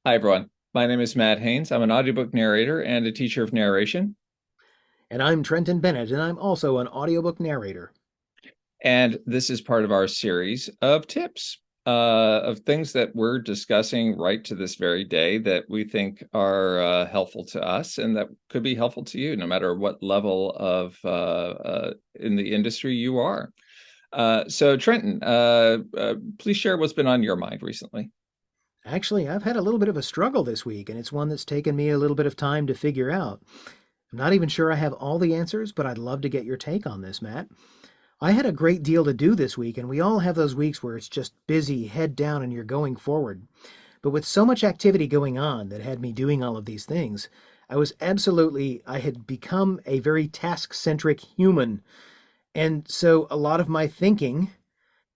Hi, everyone. My name is Matt Haynes. I'm an audiobook narrator and a teacher of narration. And I'm Trenton Bennett, and I'm also an audiobook narrator. And this is part of our series of tips of things that we're discussing right to this very day that we think are helpful to us and that could be helpful to you, no matter what level of in the industry you are. So, Trenton, please share what's been on your mind recently. Actually, I've had a little bit of a struggle this week, and it's one that's taken me a little bit of time to figure out. I'm not even sure I have all the answers, but I'd love to get your take on this, Matt. I had a great deal to do this week, and we all have those weeks where it's just busy, head down, and you're going forward. But with so much activity going on that had me doing all of these things, I had become a very task centric human. And so a lot of my thinking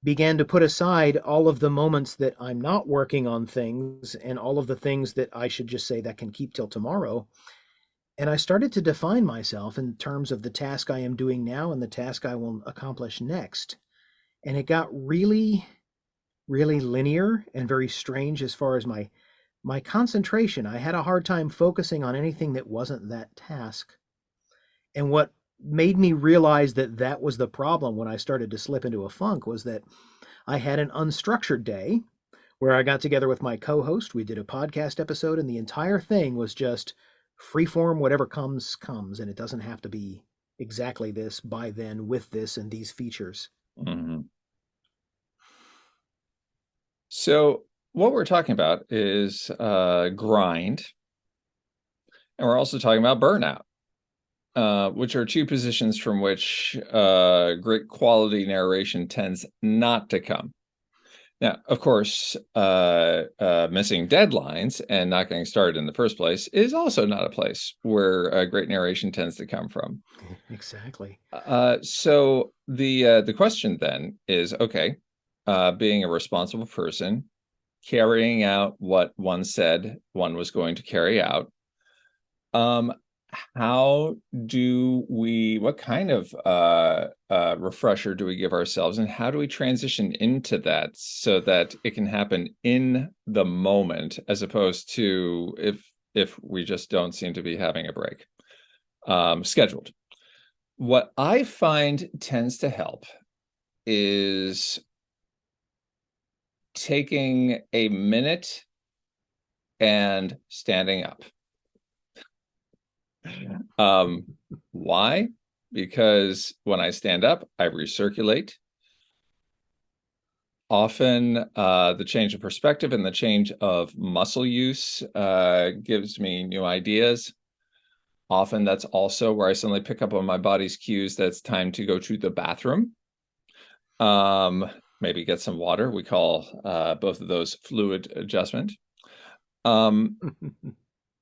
began to put aside all of the moments that I'm not working on things and all of the things that I should just say that can keep till tomorrow. And I started to define myself in terms of the task I am doing now and the task I will accomplish next. And it got really, really linear and very strange as far as my concentration. I had a hard time focusing on anything that wasn't that task. And what made me realize that that was the problem when I started to slip into a funk was that I had an unstructured day where I got together with my co host. We did a podcast episode, and the entire thing was just freeform, whatever comes, comes. And it doesn't have to be exactly this by then with this and these features. Mhm. So, what we're talking about is grind, and we're also talking about burnout. Which are two positions from which great quality narration tends not to come. Now, of course, missing deadlines and not getting started in the first place is also not a place where great narration tends to come from. Exactly. So the question then is, okay, being a responsible person, carrying out what one said one was going to carry out. Um, how what kind of refresher do we give ourselves, and how do we transition into that so that it can happen in the moment, as opposed to if we just don't seem to be having a break scheduled? What I find tends to help is taking a minute and standing up. Um, why? Because when I stand up, I recirculate. Often, the change of perspective and the change of muscle use gives me new ideas. Often, that's also where I suddenly pick up on my body's cues that it's time to go to the bathroom. Um, Maybe get some water. We call both of those fluid adjustment. Um,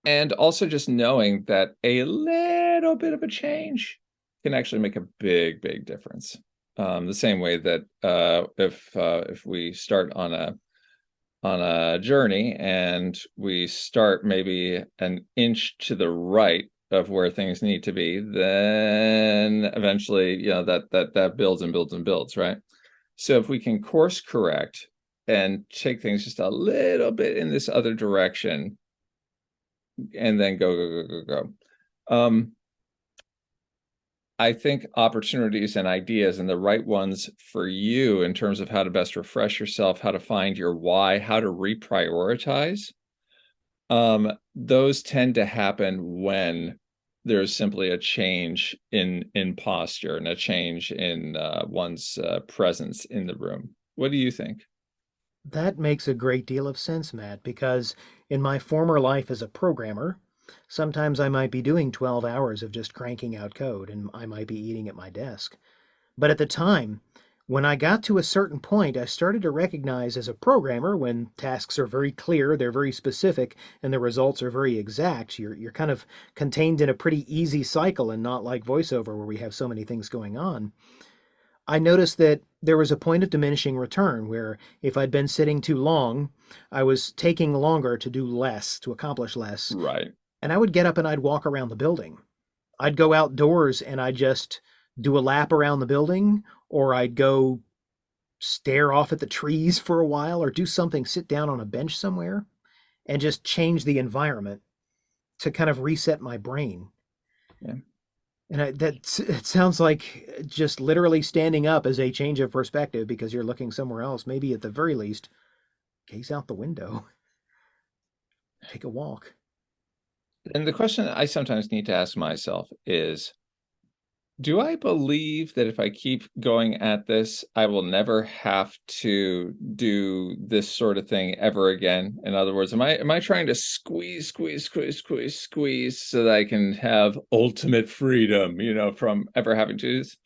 and also just knowing that a little bit of a change can actually make a big, big difference. The same way that if we start on a journey and we start maybe an inch to the right of where things need to be, then eventually, that builds and builds and builds, right? So if we can course correct and take things just a little bit in this other direction, and then go. I think opportunities and ideas and the right ones for you in terms of how to best refresh yourself, how to find your why, how to reprioritize, those tend to happen when there's simply a change in posture and a change in one's presence in the room. What do you think? That makes a great deal of sense, Matt, because in my former life as a programmer, sometimes I might be doing 12 hours of just cranking out code and I might be eating at my desk. But at the time, when I got to a certain point, I started to recognize as a programmer when tasks are very clear, they're very specific, and the results are very exact, you're kind of contained in a pretty easy cycle and not like voiceover where we have so many things going on. I noticed that there was a point of diminishing return where if I'd been sitting too long, I was taking longer to do less, to accomplish less. Right. And I would get up and I'd walk around the building. I'd go outdoors and I'd just do a lap around the building, or I'd go stare off at the trees for a while, or do something, sit down on a bench somewhere. and just change the environment to kind of reset my brain. Yeah. And it sounds like just literally standing up is a change of perspective because you're looking somewhere else. Maybe at the very least, gaze out the window, take a walk. And the question I sometimes need to ask myself is, do I believe that if I keep going at this, I will never have to do this sort of thing ever again? In other words, am I trying to squeeze so that I can have ultimate freedom, from ever having to do this?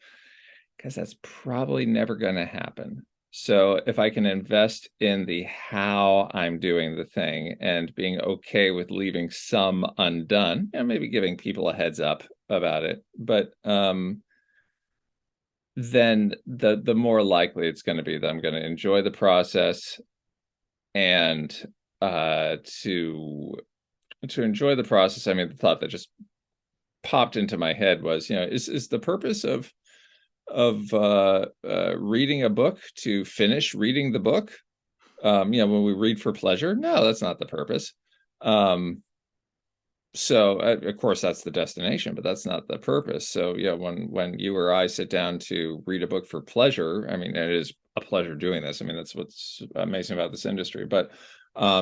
Because that's probably never going to happen. So if I can invest in the how I'm doing the thing and being okay with leaving some undone, and maybe giving people a heads up about it, but then the more likely it's going to be that I'm going to enjoy the process. And to enjoy the process, I mean, the thought that just popped into my head was, is the purpose of reading a book to finish reading the book? When we read for pleasure, no, that's not the purpose. So of course that's the destination, but that's not the purpose. So yeah, when you or I sit down to read a book for pleasure, I mean, it is a pleasure doing this. I mean, that's what's amazing about this industry. But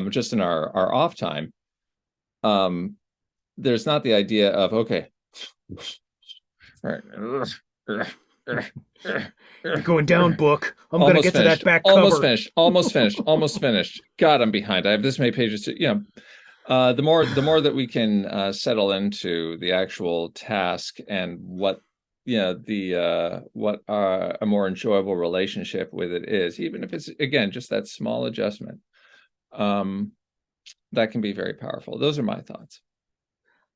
just in our off time, um, there's not the idea of, okay, all right, You're going down, book. I'm going to almost get to that finished, back almost cover. finished, almost finished, almost finished. God, I'm behind. I have this many pages to, the more that we can settle into the actual task and what a more enjoyable relationship with it is, even if it's, again, just that small adjustment, um, that can be very powerful. Those are my thoughts.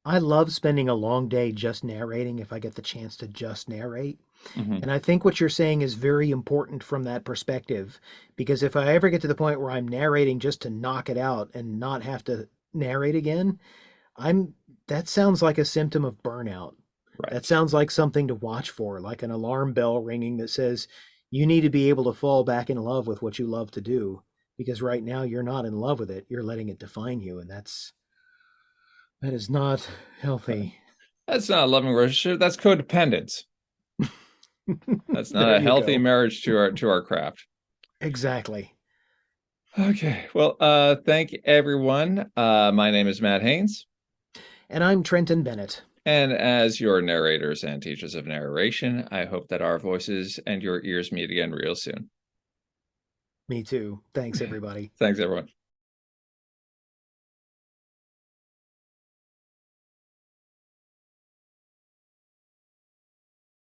I love spending a long day just narrating if I get the chance to just narrate. Hmm. And I think what you're saying is very important from that perspective, because if I ever get to the point where I'm narrating just to knock it out and not have to narrate again, I'm that sounds like a symptom of burnout. That Right. sounds like something to watch for, like an alarm bell ringing that says you need to be able to fall back in love with what you love to do, because right now you're not in love with it. You're letting it define you, and that is not Right. healthy. That's not a loving relationship. That's codependence. That's not There a you healthy go. marriage to our craft. Exactly. Okay. Well, thank everyone. My name is Matt Haynes. And I'm Trenton Bennett. And as your narrators and teachers of narration, I hope that our voices and your ears meet again real soon. Me too. Thanks, everybody. Thanks, everyone.